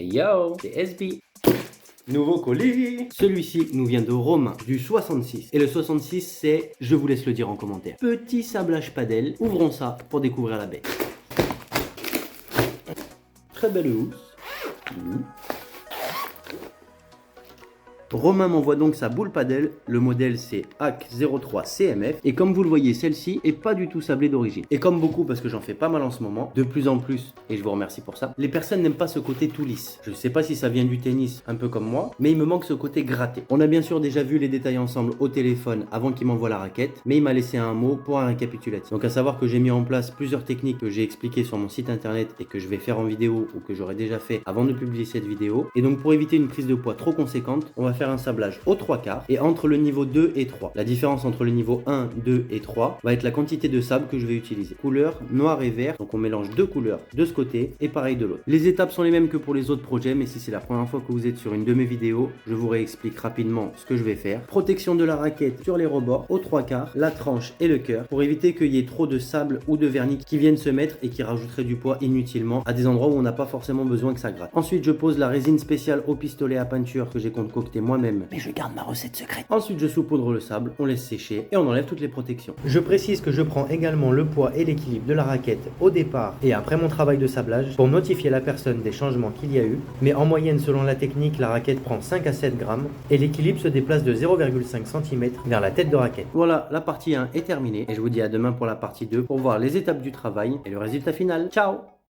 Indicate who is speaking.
Speaker 1: Hey yo, c'est SB. Nouveau colis. Celui-ci nous vient de Romain, du 66. Et le 66, c'est, je vous laisse le dire en commentaire, petit sablage padel. Ouvrons ça pour découvrir la bête. Très belle housse. Romain m'envoie donc sa boule padel, le modèle c'est HAC03 CMF et comme vous le voyez celle-ci est pas du tout sablée d'origine. Et comme beaucoup parce que j'en fais pas mal en ce moment, de plus en plus, et je vous remercie pour ça, les personnes n'aiment pas ce côté tout lisse. Je sais pas si ça vient du tennis, un peu comme moi, mais il me manque ce côté gratté. On a bien sûr déjà vu les détails ensemble au téléphone avant qu'il m'envoie la raquette, mais il m'a laissé un mot pour un récapitulatif. Donc à savoir que j'ai mis en place plusieurs techniques que j'ai expliquées sur mon site internet et que je vais faire en vidéo ou que j'aurais déjà fait avant de publier cette vidéo. Et donc pour éviter une prise de poids trop conséquente, on va faire un sablage aux 3/4 et entre le niveau 2 et 3. La différence entre le niveau 1, 2 et 3 va être la quantité de sable que je vais utiliser. Couleur noir et vert, donc on mélange deux couleurs de ce côté et pareil de l'autre. Les étapes sont les mêmes que pour les autres projets, mais si c'est la première fois que vous êtes sur une de mes vidéos, je vous réexplique rapidement ce que je vais faire. Protection de la raquette sur les rebords aux 3/4, la tranche et le cœur pour éviter qu'il y ait trop de sable ou de vernis qui viennent se mettre et qui rajouteraient du poids inutilement à des endroits où on n'a pas forcément besoin que ça gratte. Ensuite, je pose la résine spéciale au pistolet à peinture que j'ai concocté moi-même. Mais je garde ma recette secrète. Ensuite, je saupoudre le sable, on laisse sécher et on enlève toutes les protections. Je précise que je prends également le poids et l'équilibre de la raquette au départ et après mon travail de sablage pour notifier la personne des changements qu'il y a eu. Mais en moyenne, selon la technique, la raquette prend 5 à 7 grammes et l'équilibre se déplace de 0,5 cm vers la tête de raquette. Voilà, la partie 1 est terminée et je vous dis à demain pour la partie 2 pour voir les étapes du travail et le résultat final. Ciao!